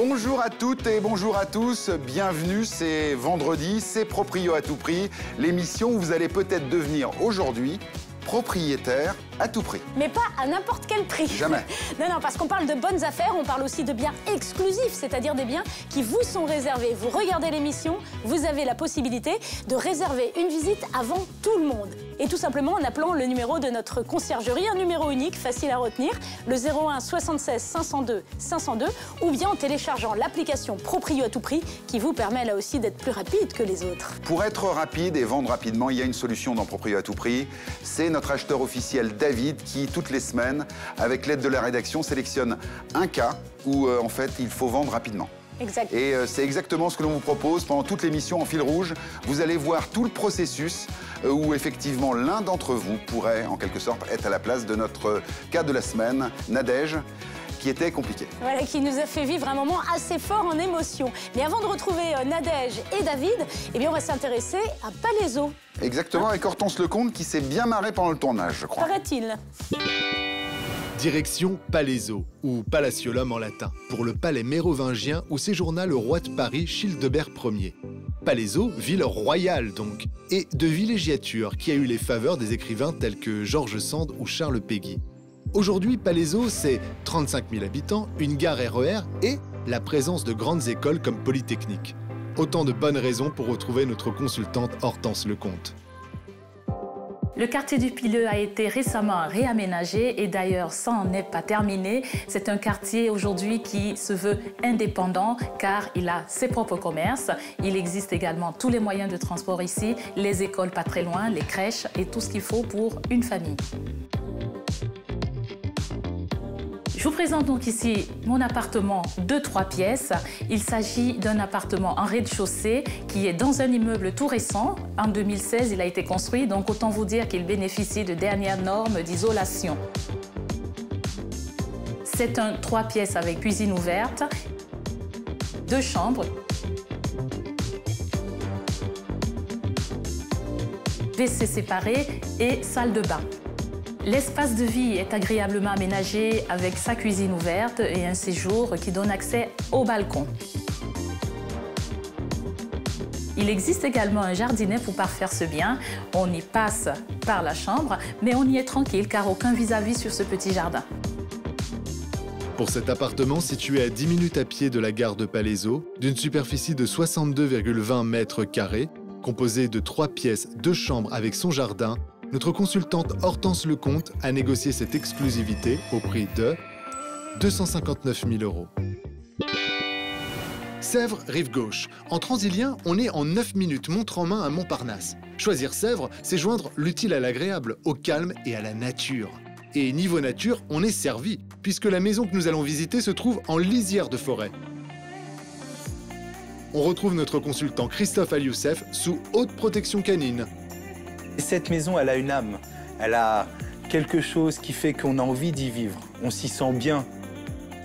Bonjour à toutes et bonjour à tous, bienvenue, c'est vendredi, c'est Proprio à tout prix, l'émission où vous allez peut-être devenir aujourd'hui propriétaire à tout prix. Mais pas à n'importe quel prix. Jamais. Non, parce qu'on parle de bonnes affaires, on parle aussi de biens exclusifs, c'est-à-dire des biens qui vous sont réservés. Vous regardez l'émission, vous avez la possibilité de réserver une visite avant tout le monde. Et tout simplement en appelant le numéro de notre conciergerie, un numéro unique, facile à retenir, le 01 76 502 502, ou bien en téléchargeant l'application Proprio à tout prix, qui vous permet là aussi d'être plus rapide que les autres. Pour être rapide et vendre rapidement, il y a une solution dans Proprio à tout prix. C'est notre acheteur officiel David qui, toutes les semaines, avec l'aide de la rédaction, sélectionne un cas où en fait il faut vendre rapidement. Exact. Et c'est exactement ce que l'on vous propose pendant toute l'émission en fil rouge. Vous allez voir tout le processus où effectivement l'un d'entre vous pourrait en quelque sorte être à la place de notre cas de la semaine, Nadège, qui était compliqué. Voilà, qui nous a fait vivre un moment assez fort en émotion. Mais avant de retrouver Nadège et David, eh bien on va s'intéresser à Palaiseau. Exactement, avec Hortense Lecomte qui s'est bien marré pendant le tournage, je crois. Paraît-il. Direction Palaiseau, ou Palatiolum en latin, pour le palais mérovingien où séjourna le roi de Paris Childebert Ier. Palaiseau, ville royale donc, et de villégiature qui a eu les faveurs des écrivains tels que George Sand ou Charles Péguy. Aujourd'hui, Palaiseau, c'est 35 000 habitants, une gare RER et la présence de grandes écoles comme Polytechnique. Autant de bonnes raisons pour retrouver notre consultante Hortense Lecomte. Le quartier du Pileux a été récemment réaménagé et d'ailleurs ça n'en est pas terminé. C'est un quartier aujourd'hui qui se veut indépendant car il a ses propres commerces. Il existe également tous les moyens de transport ici, les écoles pas très loin, les crèches et tout ce qu'il faut pour une famille. Je vous présente donc ici mon appartement de 3 pièces. Il s'agit d'un appartement en rez-de-chaussée qui est dans un immeuble tout récent. En 2016, il a été construit, donc autant vous dire qu'il bénéficie de dernières normes d'isolation. C'est un 3 pièces avec cuisine ouverte, 2 chambres, WC séparé et salle de bain. L'espace de vie est agréablement aménagé avec sa cuisine ouverte et un séjour qui donne accès au balcon. Il existe également un jardinet pour parfaire ce bien. On y passe par la chambre, mais on y est tranquille car aucun vis-à-vis sur ce petit jardin. Pour cet appartement situé à 10 minutes à pied de la gare de Palaiseau, d'une superficie de 62,20 mètres carrés, composé de 3 pièces, 2 chambres avec son jardin, notre consultante Hortense Lecomte a négocié cette exclusivité au prix de 259 000 €. Sèvres, rive gauche. En transilien, on est en 9 minutes montre en main à Montparnasse. Choisir Sèvres, c'est joindre l'utile à l'agréable, au calme et à la nature. Et niveau nature, on est servi, puisque la maison que nous allons visiter se trouve en lisière de forêt. On retrouve notre consultant Christophe Alioussef sous haute protection canine. Cette maison, elle a une âme. Elle a quelque chose qui fait qu'on a envie d'y vivre. On s'y sent bien.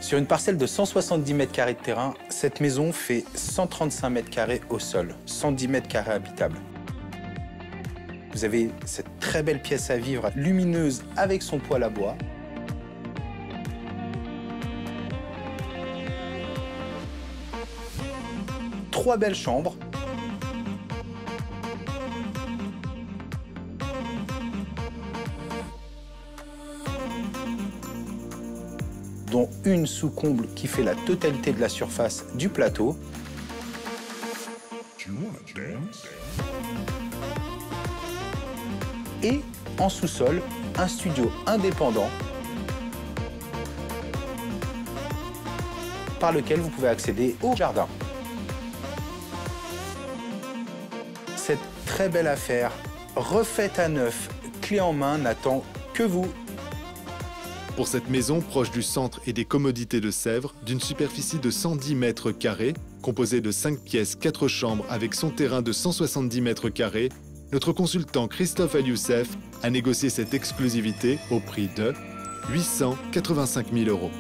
Sur une parcelle de 170 mètres carrés de terrain, cette maison fait 135 mètres carrés au sol, 110 mètres carrés habitables. Vous avez cette très belle pièce à vivre, lumineuse, avec son poêle à bois. Trois belles chambres. Dont une sous comble qui fait la totalité de la surface du plateau. Et en sous-sol, un studio indépendant par lequel vous pouvez accéder au jardin. Cette très belle affaire, refaite à neuf, clé en main, n'attend que vous. Pour cette maison proche du centre et des commodités de Sèvres, d'une superficie de 110 mètres carrés, composée de 5 pièces, 4 chambres avec son terrain de 170 mètres carrés, notre consultant Christophe Alioussef a négocié cette exclusivité au prix de 885 000 €.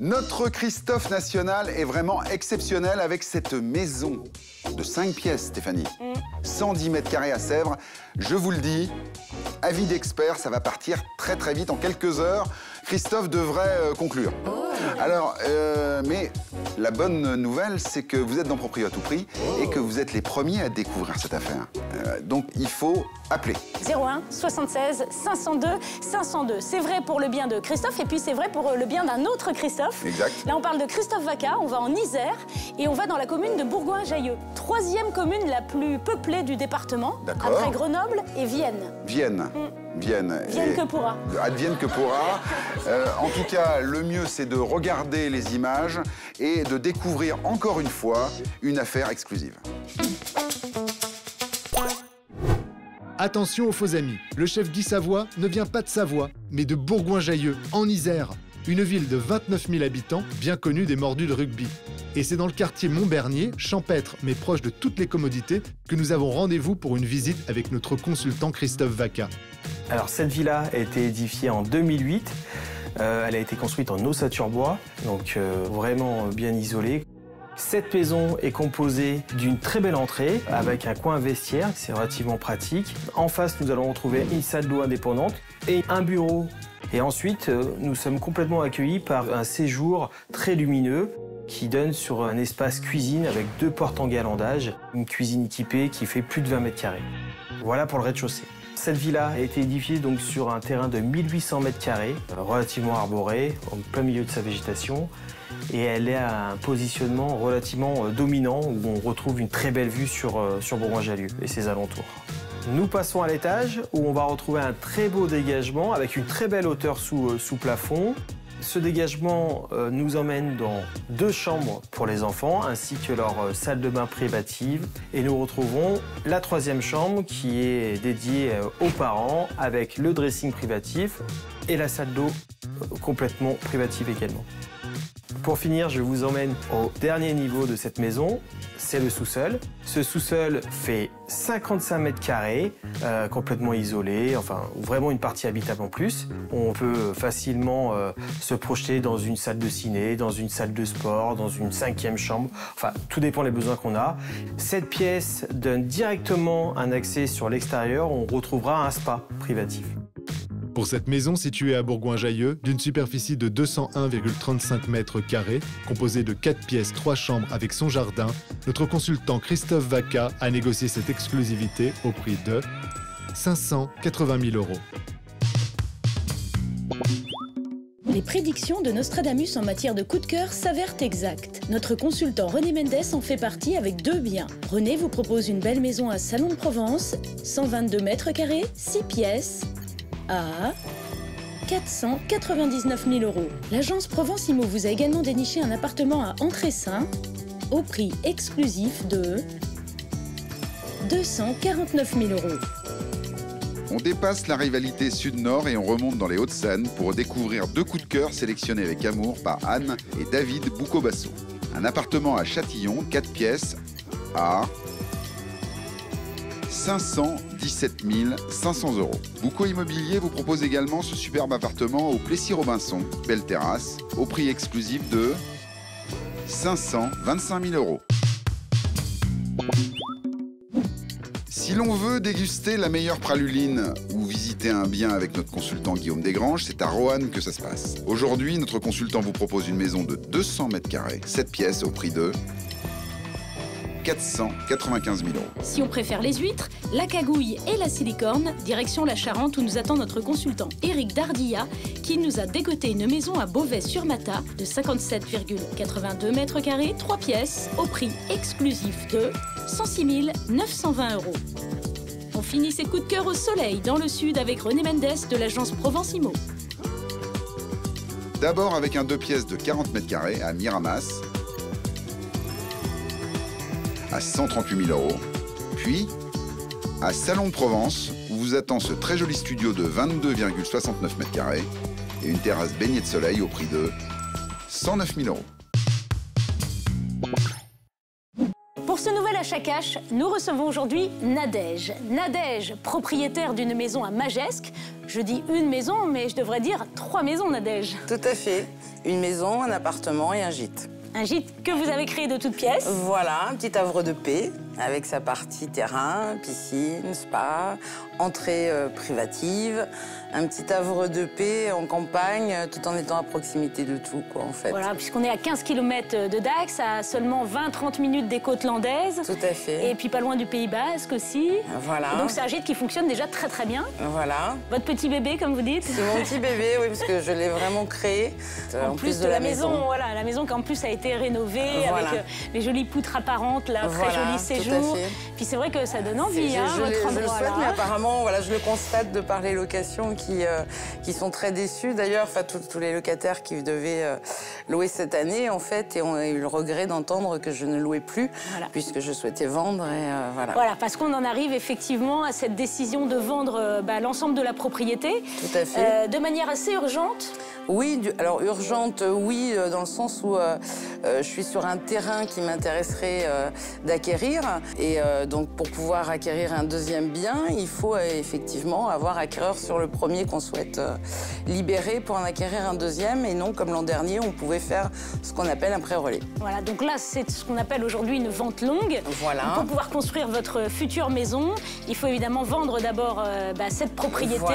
Notre Christophe national est vraiment exceptionnel avec cette maison de 5 pièces, Stéphanie. 110 mètres carrés à Sèvres. Je vous le dis, avis d'expert, ça va partir très très vite, en quelques heures. Christophe devrait conclure. Alors, mais la bonne nouvelle, c'est que vous êtes dans Proprio à tout prix et que vous êtes les premiers à découvrir cette affaire. Donc, il faut appeler. 01 76 502 502. C'est vrai pour le bien de Christophe et puis c'est vrai pour le bien d'un autre Christophe. Exact. Là, on parle de Christophe Vaca, on va en Isère et on va dans la commune de Bourgoin-Jallieu. 3e commune la plus peuplée du département, après Grenoble et Vienne. Vienne. Vienne. Vienne que pourra. Advienne que pourra. En tout cas, le mieux, c'est de regarder les images et de découvrir encore une fois une affaire exclusive. Attention aux faux amis, le chef Guy Savoie ne vient pas de Savoie, mais de Bourgoin-Jallieu, en Isère. Une ville de 29 000 habitants, bien connue des mordus de rugby. Et c'est dans le quartier Montbernier, champêtre mais proche de toutes les commodités, que nous avons rendez-vous pour une visite avec notre consultant Christophe Vaca. Alors cette villa a été édifiée en 2008. Elle a été construite en ossature bois, donc vraiment bien isolée. Cette maison est composée d'une très belle entrée avec un coin vestiaire, c'est relativement pratique. En face, nous allons retrouver une salle d'eau indépendante et un bureau. Et ensuite, nous sommes complètement accueillis par un séjour très lumineux qui donne sur un espace cuisine avec 2 portes en galandage, une cuisine équipée qui fait plus de 20 mètres carrés. Voilà pour le rez-de-chaussée. Cette villa a été édifiée donc sur un terrain de 1800 mètres carrés, relativement arboré, en plein milieu de sa végétation. Et elle est à un positionnement relativement dominant où on retrouve une très belle vue sur Bourgoin-Jallieu et ses alentours. Nous passons à l'étage où on va retrouver un très beau dégagement avec une très belle hauteur sous plafond. Ce dégagement nous emmène dans 2 chambres pour les enfants ainsi que leur salle de bain privative. Et nous retrouvons la 3e chambre qui est dédiée aux parents avec le dressing privatif et la salle d'eau complètement privative également. Pour finir, je vous emmène au dernier niveau de cette maison, c'est le sous-sol. Ce sous-sol fait 55 mètres carrés, complètement isolé, enfin vraiment une partie habitable en plus. On peut facilement se projeter dans une salle de ciné, dans une salle de sport, dans une 5e chambre, enfin tout dépend des besoins qu'on a. Cette pièce donne directement un accès sur l'extérieur, on retrouvera un spa privatif. Pour cette maison située à Bourgoin-Jallieu, d'une superficie de 201,35 mètres carrés, composée de 4 pièces, 3 chambres avec son jardin, notre consultant Christophe Vaca a négocié cette exclusivité au prix de 580 000 €. Les prédictions de Nostradamus en matière de coup de cœur s'avèrent exactes. Notre consultant René Mendes en fait partie avec 2 biens. René vous propose une belle maison à Salon de Provence, 122 mètres carrés, 6 pièces, à 499 000 €. L'agence Provence Immo vous a également déniché un appartement à Entressin au prix exclusif de 249 000 €. On dépasse la rivalité sud-nord et on remonte dans les Hauts-de-Seine pour découvrir 2 coups de cœur sélectionnés avec amour par Anne et David Boucobasso. Un appartement à Châtillon, 4 pièces, à 517 500 €. Bouco Immobilier vous propose également ce superbe appartement au Plessis-Robinson, belle terrasse, au prix exclusif de 525 000 €. Si l'on veut déguster la meilleure praluline ou visiter un bien avec notre consultant Guillaume Desgranges, c'est à Roanne que ça se passe. Aujourd'hui, notre consultant vous propose une maison de 200 mètres carrés, 7 pièces au prix de 495 000 €. Si on préfère les huîtres, la cagouille et la silicorne, direction la Charente où nous attend notre consultant Éric Dardilla qui nous a dégoté une maison à Beauvais-sur-Mata de 57,82 mètres carrés, 3 pièces, au prix exclusif de 106 920 €. On finit ses coups de cœur au soleil dans le sud avec René Mendes de l'agence Provence Immo. D'abord avec un 2 pièces de 40 mètres carrés à Miramas, à 138 000 €, puis à Salon de Provence, où vous attend ce très joli studio de 22,69 mètres carrés et une terrasse baignée de soleil au prix de 109 000 €. Pour ce nouvel achat cash, nous recevons aujourd'hui Nadège. Nadège, propriétaire d'une maison à Magescq. Je dis une maison, mais je devrais dire 3 maisons, Nadège. Tout à fait. Une maison, un appartement et un gîte. Un gîte que vous avez créé de toutes pièces. Voilà, un petit havre de paix. avec sa partie terrain, piscine, spa, entrée privative, un petit havre de paix en campagne, tout en étant à proximité de tout, quoi, en fait. Voilà, puisqu'on est à 15 km de Dax, à seulement 20-30 minutes des côtes landaises. Tout à fait. Et puis pas loin du Pays Basque aussi. Voilà. Et donc c'est un gîte qui fonctionne déjà très très bien. Voilà. Votre petit bébé, comme vous dites. C'est mon petit bébé, oui, parce que je l'ai vraiment créé. En plus de la maison, voilà, la maison qui en plus a été rénovée, voilà, avec les jolies poutres apparentes, là, très joli séjour. Puis c'est vrai que ça donne envie, hein, votre endroit. Je le souhaite, mais apparemment, voilà, je le constate de par les locations qui sont très déçues. D'ailleurs, enfin, tous les locataires qui devaient louer cette année, en fait, et ont eu le regret d'entendre que je ne louais plus, puisque je souhaitais vendre, et voilà. Voilà, parce qu'on en arrive effectivement à cette décision de vendre l'ensemble de la propriété. Tout à fait. De manière assez urgente. Oui, alors urgente, oui, dans le sens où je suis sur un terrain qui m'intéresserait d'acquérir. Et donc, pour pouvoir acquérir un deuxième bien, il faut effectivement avoir acquéreur sur le premier qu'on souhaite libérer pour en acquérir un deuxième. Et non, comme l'an dernier, on pouvait faire ce qu'on appelle un pré-relais. Voilà, donc là, c'est ce qu'on appelle aujourd'hui une vente longue. Voilà. Donc, pour pouvoir construire votre future maison, il faut évidemment vendre d'abord cette propriété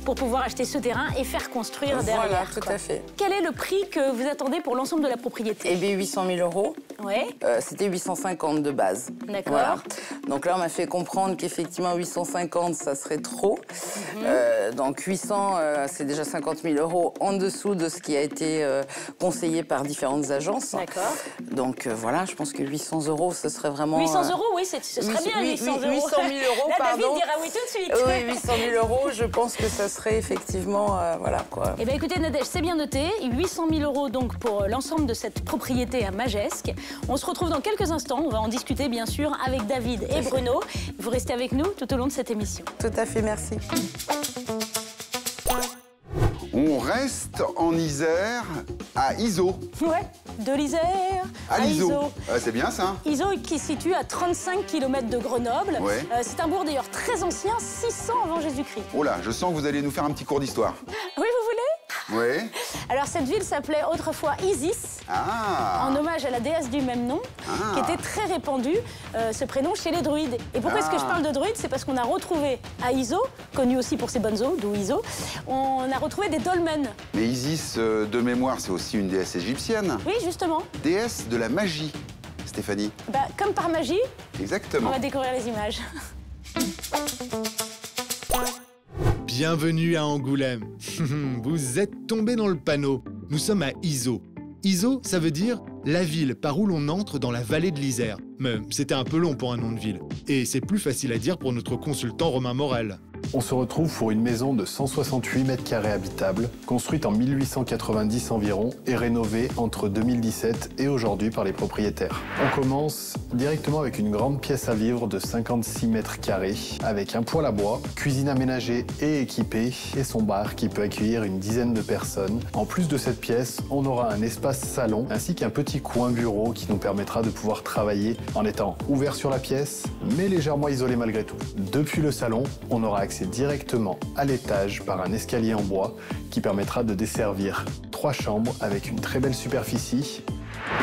pour pouvoir acheter ce terrain et faire construire derrière. Voilà, tout à fait. Quel est le prix que vous attendez pour l'ensemble de la propriété? Eh bien, 800 000 €. Ouais. C'était 850 de base. D'accord. Voilà. Donc là, on m'a fait comprendre qu'effectivement, 850, ça serait trop. Donc 800, c'est déjà 50 000 € en dessous de ce qui a été conseillé par différentes agences. D'accord. Donc voilà, je pense que 800 €, ce serait vraiment... 800 €, oui, ce serait bien, 800 €. 800 000 €, là, pardon. David dira oui tout de suite. Oui, 800 000 €, je pense que ça serait effectivement... voilà, quoi. Eh bien, écoutez, Nadège, c'est bien noté. 800 000 € donc pour l'ensemble de cette propriété à Magesque. On se retrouve dans quelques instants. On va en discuter, bien sûr, avec David et Bruno. Vous restez avec nous tout au long de cette émission. Tout à fait, merci. On reste en Isère, à Iseau. Ouais, de l'Isère à Iseau. C'est bien ça. Iseau qui se situe à 35 km de Grenoble. Ouais. C'est un bourg d'ailleurs très ancien, 600 avant Jésus-Christ. Oh là, je sens que vous allez nous faire un petit cours d'histoire. Oui, vous voulez? Oui. Alors cette ville s'appelait autrefois Isis, en hommage à la déesse du même nom, qui était très répandue, ce prénom, chez les druides. Et pourquoi est-ce que je parle de druides? C'est parce qu'on a retrouvé à Iseau, connu aussi pour ses bonnes eaux, d'où Iseau, on a retrouvé des dolmens. Mais Isis, de mémoire, c'est aussi une déesse égyptienne. Oui, justement. Déesse de la magie, Stéphanie. Comme par magie, Exactement. on va découvrir les images. Bienvenue à Angoulême. Vous êtes tombé dans le panneau. Nous sommes à Iseau. Iseau, ça veut dire la ville par où l'on entre dans la vallée de l'Isère. Mais c'était un peu long pour un nom de ville. Et c'est plus facile à dire pour notre consultant Romain Morel. On se retrouve pour une maison de 168 mètres carrés habitable, construite en 1890 environ et rénovée entre 2017 et aujourd'hui par les propriétaires. On commence directement avec une grande pièce à vivre de 56 mètres carrés, avec un poêle à bois, cuisine aménagée et équipée, et son bar qui peut accueillir une dizaine de personnes. En plus de cette pièce, on aura un espace salon ainsi qu'un petit coin bureau qui nous permettra de pouvoir travailler en étant ouvert sur la pièce, mais légèrement isolé malgré tout. Depuis le salon, on aura accès directement à l'étage par un escalier en bois qui permettra de desservir 3 chambres avec une très belle superficie.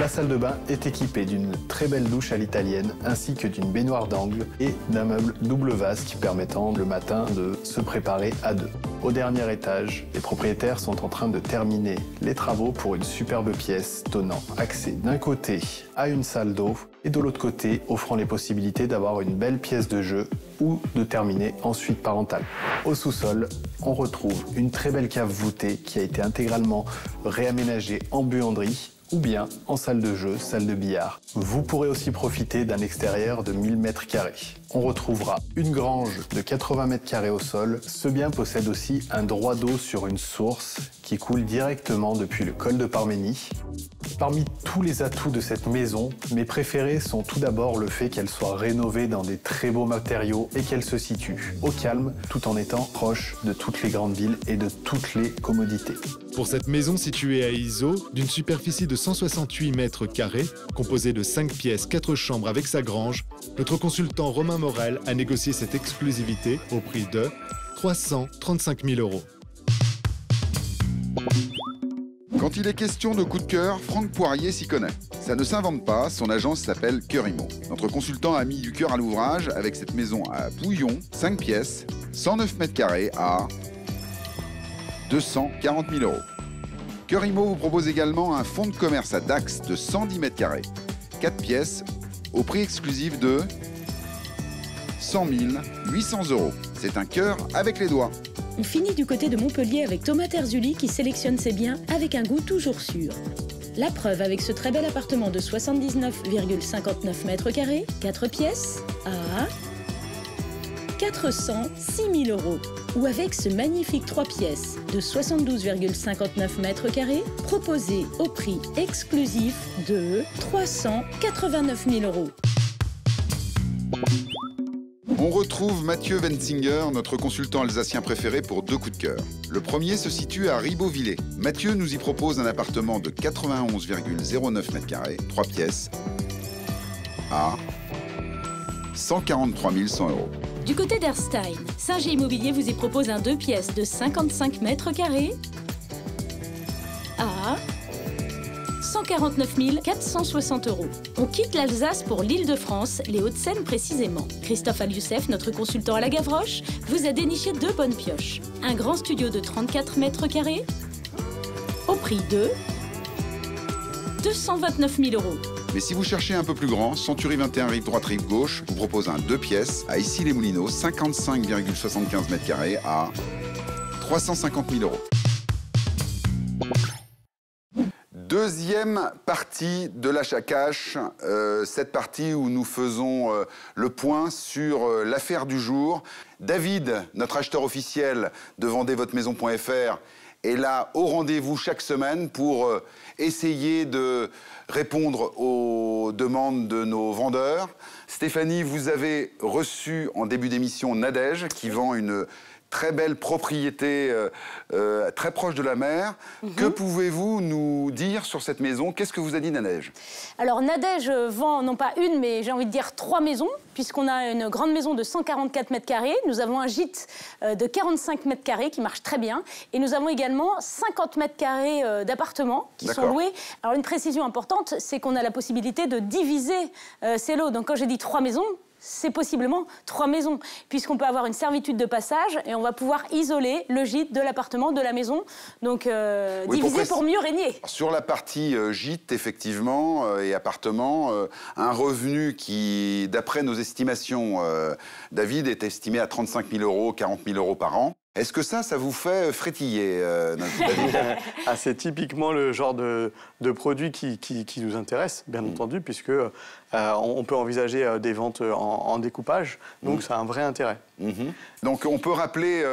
La salle de bain est équipée d'une très belle douche à l'italienne ainsi que d'une baignoire d'angle et d'un meuble double vasque permettant le matin de se préparer à deux. Au dernier étage, les propriétaires sont en train de terminer les travaux pour une superbe pièce donnant accès d'un côté à une salle d'eau et de l'autre côté offrant les possibilités d'avoir une belle pièce de jeu ou de terminer en suite parentale. Au sous-sol, on retrouve une très belle cave voûtée qui a été intégralement réaménagée en buanderie ou bien en salle de jeu, salle de billard. Vous pourrez aussi profiter d'un extérieur de 1000 mètres carrés. On retrouvera une grange de 80 mètres carrés au sol. Ce bien possède aussi un droit d'eau sur une source qui coule directement depuis le col de Parménie. Parmi tous les atouts de cette maison, mes préférés sont tout d'abord le fait qu'elle soit rénovée dans des très beaux matériaux et qu'elle se situe au calme tout en étant proche de toutes les grandes villes et de toutes les commodités. Pour cette maison située à Iseau, d'une superficie de 168 mètres carrés, composée de 5 pièces, 4 chambres avec sa grange, notre consultant Romain Morel a négocié cette exclusivité au prix de 335 000 €. Quand il est question de coup de cœur, Franck Poirier s'y connaît. Ça ne s'invente pas, son agence s'appelle Cœur Immo. Notre consultant a mis du cœur à l'ouvrage avec cette maison à Pouillon, 5 pièces, 109 mètres carrés à 240 000 €. Cœur Immo vous propose également un fonds de commerce à Dax de 110 mètres carrés, 4 pièces, au prix exclusif de 100 800 €. C'est un cœur avec les doigts. On finit du côté de Montpellier avec Thomas Terzuli qui sélectionne ses biens avec un goût toujours sûr. La preuve avec ce très bel appartement de 79,59 mètres carrés, 4 pièces, à 406 000 €. Ou avec ce magnifique 3 pièces de 72,59 mètres carrés, proposé au prix exclusif de 389 000 €. On retrouve Mathieu Wenzinger, notre consultant alsacien préféré pour 2 coups de cœur. Le premier se situe à Ribeauvillé. Mathieu nous y propose un appartement de 91,09 mètres carrés, 3 pièces, à 143 100 €. Du côté d'Erstein, Singer Immobilier vous y propose un 2 pièces de 55 mètres carrés à 149 460 €. On quitte l'Alsace pour l'Île-de-France, les Hauts-de-Seine précisément. Christophe Al-Youssef, notre consultant à la Gavroche, vous a déniché 2 bonnes pioches. Un grand studio de 34 mètres carrés au prix de 229 000 €. Mais si vous cherchez un peu plus grand, Century 21 rive droite, rive gauche vous propose un 2 pièces à Issy-les-Moulineaux, 55,75 mètres carrés à 350 000 €. Deuxième partie de l'achat cash, cette partie où nous faisons le point sur l'affaire du jour. David, notre acheteur officiel de vendezvotemaison.fr, est là au rendez-vous chaque semaine pour essayer de répondre aux demandes de nos vendeurs. Stéphanie, vous avez reçu en début d'émission Nadège qui vend une très belle propriété très proche de la mer. Que pouvez-vous nous dire sur cette maison? Qu'est-ce que vous a dit Nadège? Alors Nadège vend non pas une, mais j'ai envie de dire 3 maisons, puisqu'on a une grande maison de 144 mètres carrés. Nous avons un gîte de 45 mètres carrés qui marche très bien. Et nous avons également 50 mètres carrés d'appartements qui sont loués. Alors une précision importante, c'est qu'on a la possibilité de diviser ces lots. Donc quand j'ai dit 3 maisons, c'est possiblement 3 maisons, puisqu'on peut avoir une servitude de passage et on va pouvoir isoler le gîte de l'appartement, de la maison, donc diviser pour mieux régner. Sur la partie gîte, effectivement, et appartement, un revenu qui, d'après nos estimations, David, est estimé à 35 000 €, 40 000 € par an. Est-ce que ça vous fait frétiller, David? C'est typiquement le genre de produit qui nous intéresse, bien entendu, puisque on peut envisager des ventes en découpage, donc ça a un vrai intérêt. Donc on peut rappeler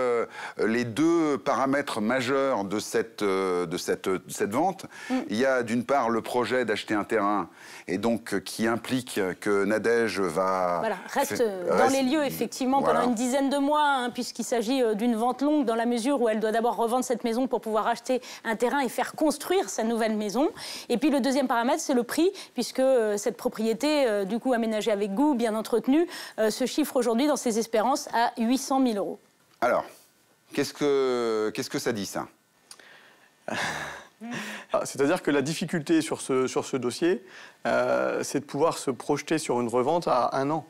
les 2 paramètres majeurs de cette vente. Il y a d'une part le projet d'acheter un terrain, et donc qui implique que Nadège va... reste dans les lieux, effectivement, pendant une dizaine de mois, puisqu'il s'agit d'une vente longue dans la mesure où elle doit d'abord revendre cette maison pour pouvoir acheter un terrain et faire construire sa nouvelle maison. Et puis le deuxième paramètre, c'est le prix, puisque cette propriété, du coup aménagée avec goût, bien entretenue, se chiffre aujourd'hui dans ses espérances à 800 000 €. Alors, qu'est-ce que ça dit, ça? C'est-à-dire que la difficulté sur ce dossier, c'est de pouvoir se projeter sur une revente à 1 an.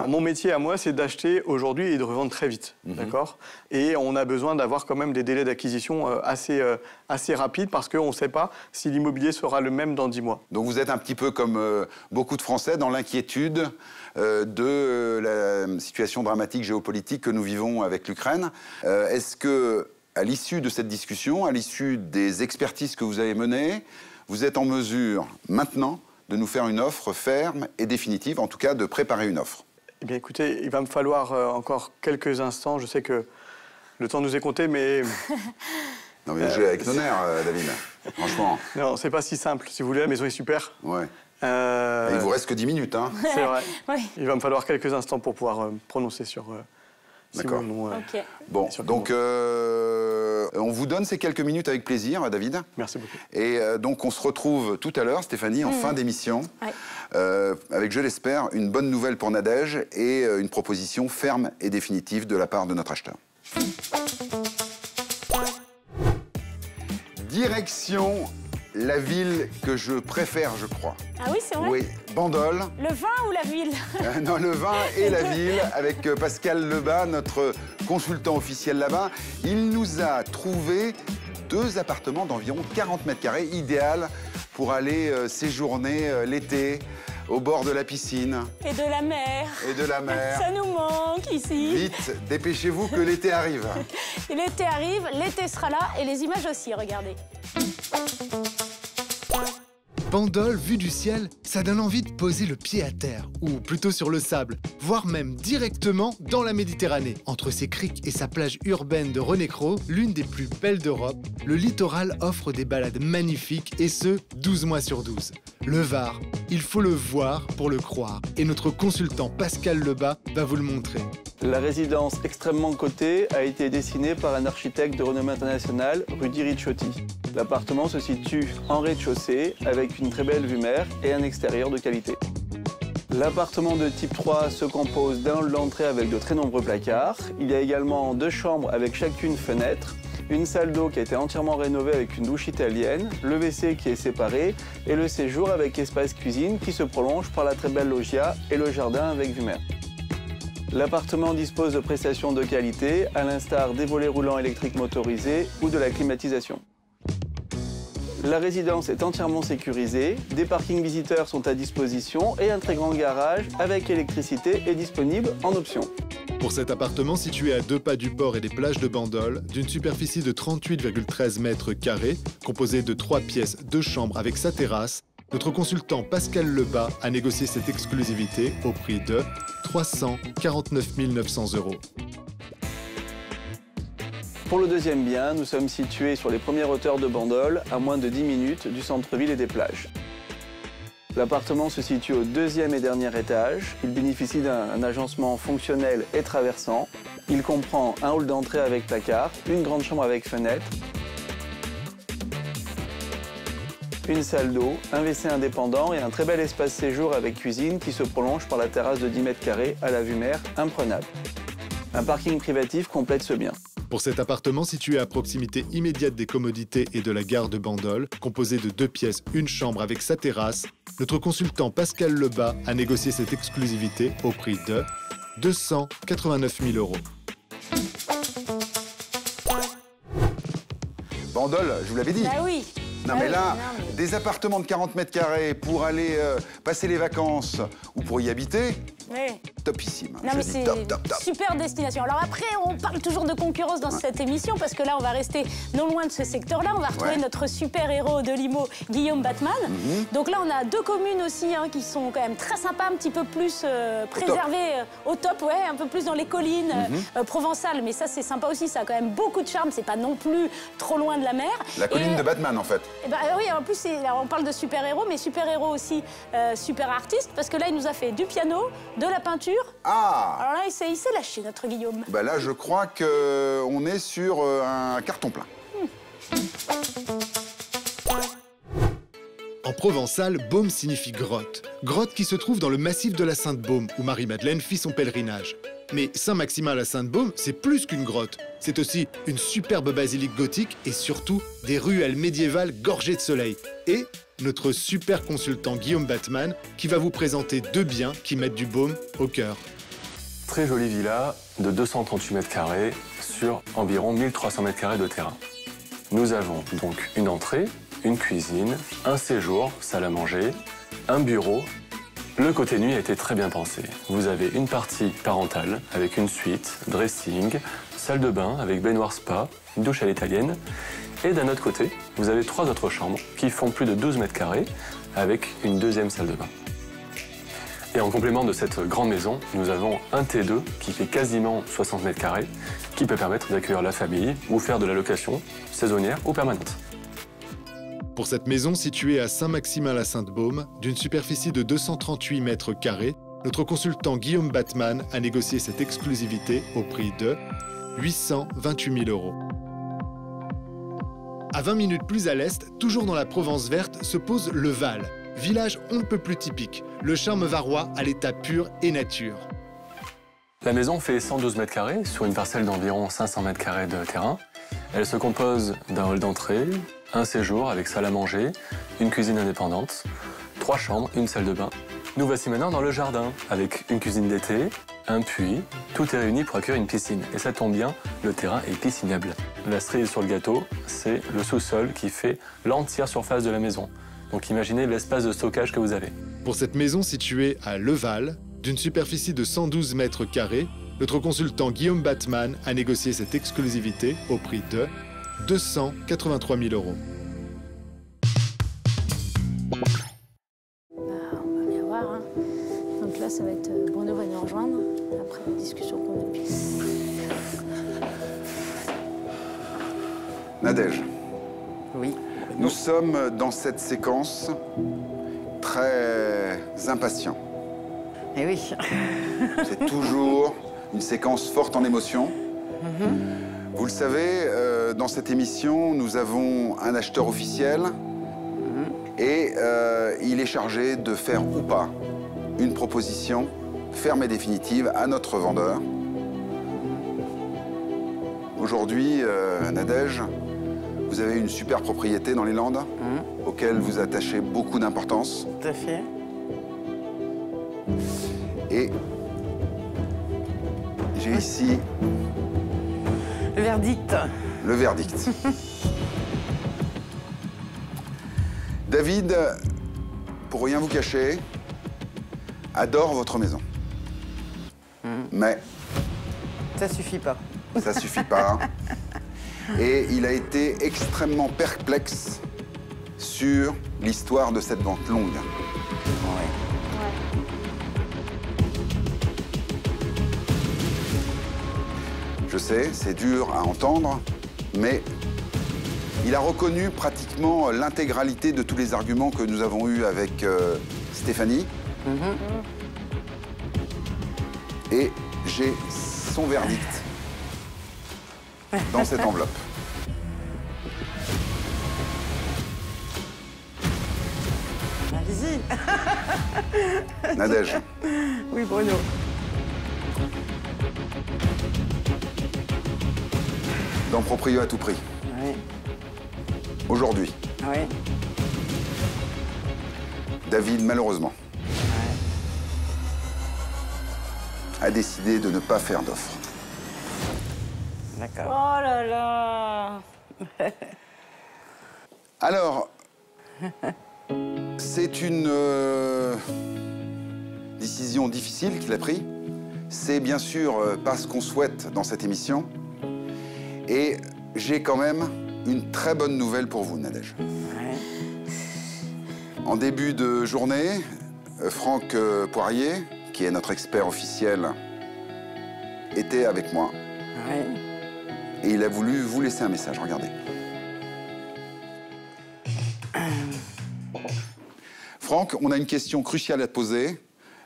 Mon métier à moi, c'est d'acheter aujourd'hui et de revendre très vite, d'accord? Et on a besoin d'avoir quand même des délais d'acquisition assez rapides parce qu'on ne sait pas si l'immobilier sera le même dans 10 mois. Donc vous êtes un petit peu comme beaucoup de Français dans l'inquiétude de la situation dramatique géopolitique que nous vivons avec l'Ukraine. Est-ce que, à l'issue de cette discussion, à l'issue des expertises que vous avez menées, vous êtes en mesure maintenant de nous faire une offre ferme et définitive, en tout cas de préparer une offre? Eh bien écoutez, il va me falloir encore quelques instants. Je sais que le temps nous est compté, mais... Non mais je vais avec nos nerfs, David, franchement. Non, c'est pas si simple. Si vous voulez, la maison est super. Ouais. Il vous reste que 10 minutes, hein. C'est vrai. Il va me falloir quelques instants pour pouvoir prononcer sur... D'accord. Bon, donc on vous donne ces quelques minutes avec plaisir, David. Merci beaucoup. Et donc on se retrouve tout à l'heure, Stéphanie, en fin d'émission, avec, je l'espère, une bonne nouvelle pour Nadège et une proposition ferme et définitive de la part de notre acheteur. Direction la ville que je préfère, je crois. Ah oui, c'est vrai? Oui, Bandol. Le vin ou la ville? Non, le vin et la ville, avec Pascal Lebas, notre consultant officiel là-bas. Il nous a trouvé 2 appartements d'environ 40 mètres carrés, idéal pour aller séjourner l'été au bord de la piscine. Et de la mer. Et de la mer. Ça nous manque ici. Vite, dépêchez-vous que l'été arrive. L'été arrive, l'été sera là et les images aussi, regardez. Bandol, vue du ciel, ça donne envie de poser le pied à terre, ou plutôt sur le sable, voire même directement dans la Méditerranée. Entre ses criques et sa plage urbaine de René-Cros, l'une des plus belles d'Europe, le littoral offre des balades magnifiques, et ce, 12 mois sur 12. Le Var, il faut le voir pour le croire, et notre consultant Pascal Lebas va vous le montrer. La résidence extrêmement cotée a été dessinée par un architecte de renommée internationale, Rudy Ricciotti. L'appartement se situe en rez-de-chaussée avec une très belle vue mer et un extérieur de qualité. L'appartement de type 3 se compose d'un hall d'entrée avec de très nombreux placards. Il y a également 2 chambres avec chacune fenêtre, une salle d'eau qui a été entièrement rénovée avec une douche italienne, le WC qui est séparé et le séjour avec espace cuisine qui se prolonge par la très belle loggia et le jardin avec vue mer. L'appartement dispose de prestations de qualité, à l'instar des volets roulants électriques motorisés ou de la climatisation. La résidence est entièrement sécurisée, des parkings visiteurs sont à disposition et un très grand garage avec électricité est disponible en option. Pour cet appartement situé à 2 pas du port et des plages de Bandol, d'une superficie de 38,13 mètres carrés, composé de 3 pièces, 2 chambres avec sa terrasse, notre consultant Pascal Lebas a négocié cette exclusivité au prix de 349 900 €. Pour le deuxième bien, nous sommes situés sur les premières hauteurs de Bandol, à moins de 10 minutes du centre-ville et des plages. L'appartement se situe au 2e et dernier étage. Il bénéficie d'un agencement fonctionnel et traversant. Il comprend un hall d'entrée avec placard, une grande chambre avec fenêtre, une salle d'eau, un WC indépendant et un très bel espace séjour avec cuisine qui se prolonge par la terrasse de 10 mètres carrés à la vue mer imprenable. Un parking privatif complète ce bien. Pour cet appartement situé à proximité immédiate des commodités et de la gare de Bandol, composé de 2 pièces, une chambre avec sa terrasse, notre consultant Pascal Lebas a négocié cette exclusivité au prix de 289 000 €. Bandol, je vous l'avais dit. Bah oui. Non mais là, des appartements de 40 mètres carrés pour aller passer les vacances ou pour y habiter, Oui. topissime. Non, Je mais dis c'est top, top, top. super destination. Alors après, on parle toujours de concurrence dans cette émission parce que là, on va rester non loin de ce secteur-là. On va retrouver notre super-héros de Limo, Guillaume Batman. Donc là, on a 2 communes aussi qui sont quand même très sympas, un petit peu plus préservées au top, ouais, un peu plus dans les collines provençales. Mais ça, c'est sympa aussi. Ça a quand même beaucoup de charme. C'est pas non plus trop loin de la mer. La colline de Batman, en fait. Et bah, oui, en plus, alors, on parle de super-héros, mais super-héros aussi super artiste parce que là, il nous a fait du piano, de la peinture. Ah! Alors là, il s'est lâché, notre Guillaume. Bah là, je crois qu'on est sur un carton plein. En provençal, baume signifie grotte. Grotte qui se trouve dans le massif de la Sainte-Baume, où Marie-Madeleine fit son pèlerinage. Mais Saint-Maximin-la-Sainte-Baume, c'est plus qu'une grotte. C'est aussi une superbe basilique gothique et surtout des ruelles médiévales gorgées de soleil. Et notre super consultant Guillaume Batman qui va vous présenter 2 biens qui mettent du baume au cœur. Très jolie villa de 238 mètres carrés sur environ 1300 mètres carrés de terrain. Nous avons donc une entrée, une cuisine, un séjour, salle à manger, un bureau. Le côté nuit a été très bien pensé. Vous avez une partie parentale avec une suite, dressing, salle de bain avec baignoire spa, une douche à l'italienne. Et d'un autre côté, vous avez 3 autres chambres qui font plus de 12 mètres carrés avec une 2e salle de bain. Et en complément de cette grande maison, nous avons un T2 qui fait quasiment 60 mètres carrés qui peut permettre d'accueillir la famille ou faire de la location saisonnière ou permanente. Pour cette maison située à Saint-Maximin-la-Sainte-Baume, d'une superficie de 238 mètres carrés, notre consultant Guillaume Batman a négocié cette exclusivité au prix de 828 000 €. À 20 minutes plus à l'est, toujours dans la Provence verte, se pose le Val, village on ne peut plus typique, le charme varois à l'état pur et nature. La maison fait 112 mètres carrés sur une parcelle d'environ 500 mètres carrés de terrain. Elle se compose d'un hall d'entrée, un séjour avec salle à manger, une cuisine indépendante, 3 chambres, une salle de bain. Nous voici maintenant dans le jardin, avec une cuisine d'été, un puits, tout est réuni pour accueillir une piscine. Et ça tombe bien, le terrain est piscinable. La cerise sur le gâteau, c'est le sous-sol qui fait l'entière surface de la maison. Donc imaginez l'espace de stockage que vous avez. Pour cette maison située à Leval, d'une superficie de 112 mètres carrés, notre consultant Guillaume Batman a négocié cette exclusivité au prix de 283 000 €. On va bien voir. Hein. Donc là, ça va être Bruno va nous rejoindre après la discussion qu'on a eue. Nadège. Oui. Nous sommes dans cette séquence très impatients. Eh oui. C'est toujours une séquence forte en émotion. Vous le savez, dans cette émission, nous avons un acheteur officiel et il est chargé de faire ou pas une proposition ferme et définitive à notre vendeur. Aujourd'hui, Nadège, vous avez une super propriété dans les Landes auquel vous attachez beaucoup d'importance. Tout à fait. Et j'ai ici le verdict. Le verdict. David, pour rien vous cacher, adore votre maison. Mais ça suffit pas. Ça suffit pas. Et il a été extrêmement perplexe sur l'histoire de cette vente longue. Je sais, c'est dur à entendre, mais il a reconnu pratiquement l'intégralité de tous les arguments que nous avons eus avec Stéphanie. Et j'ai son verdict dans cette enveloppe. Allez-y. Nadège. Oui, Bruno. Dans Proprio à tout prix. Oui. Aujourd'hui. Oui. David, malheureusement, a décidé de ne pas faire d'offre. D'accord. Oh là là. Alors, c'est une décision difficile qu'il a prise. C'est bien sûr pas ce qu'on souhaite dans cette émission. Et j'ai quand même une très bonne nouvelle pour vous, Nadège. Ouais. En début de journée, Franck Poirier, qui est notre expert officiel, était avec moi. Ouais. Et il a voulu vous laisser un message, regardez. Franck, on a une question cruciale à te poser.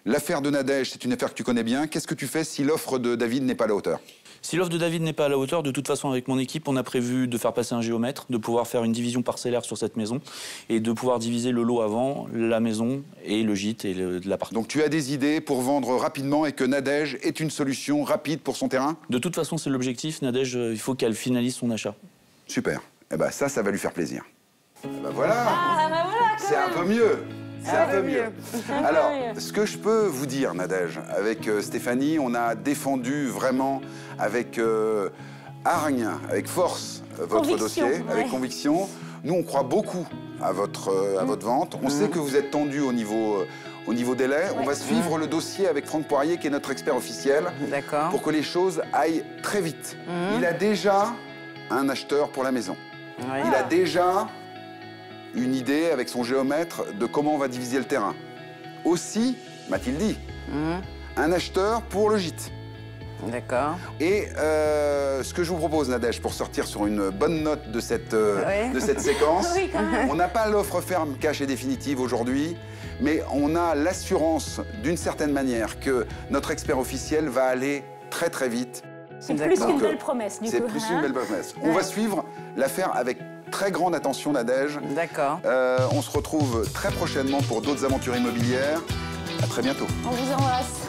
L'affaire de Nadège, c'est une affaire que tu connais bien. Qu'est-ce que tu fais si l'offre de David n'est pas à la hauteur ? Si l'offre de David n'est pas à la hauteur, de toute façon, avec mon équipe, on a prévu de faire passer un géomètre, de pouvoir faire une division parcellaire sur cette maison et de pouvoir diviser le lot avant, la maison et le gîte et l'appartement. Donc tu as des idées pour vendre rapidement et que Nadège est une solution rapide pour son terrain ? De toute façon, c'est l'objectif. Nadège, il faut qu'elle finalise son achat. Super. Eh ben ça va lui faire plaisir. Eh ben voilà. Ah, bah voilà, c'est un peu mieux. C'est un peu mieux. Alors, mieux. ce que je peux vous dire, Nadège, avec Stéphanie, on a défendu vraiment avec hargne, avec force, votre dossier, avec conviction. Nous, on croit beaucoup à votre vente. On sait que vous êtes tendu au niveau délai. On va suivre le dossier avec Franck Poirier, qui est notre expert officiel, pour que les choses aillent très vite. Il a déjà un acheteur pour la maison. Il a déjà une idée avec son géomètre de comment on va diviser le terrain. Aussi, m'a-t-il dit, un acheteur pour le gîte. D'accord. Et ce que je vous propose, Nadège, pour sortir sur une bonne note de cette séquence, on n'a pas l'offre ferme, cash et définitive aujourd'hui, mais on a l'assurance, d'une certaine manière, que notre expert officiel va aller très très vite. C'est plus qu'une belle promesse, du coup. C'est plus qu'une belle promesse. On va suivre l'affaire avec très grande attention, Nadège. D'accord. On se retrouve très prochainement pour d'autres aventures immobilières. À très bientôt. On vous embrasse.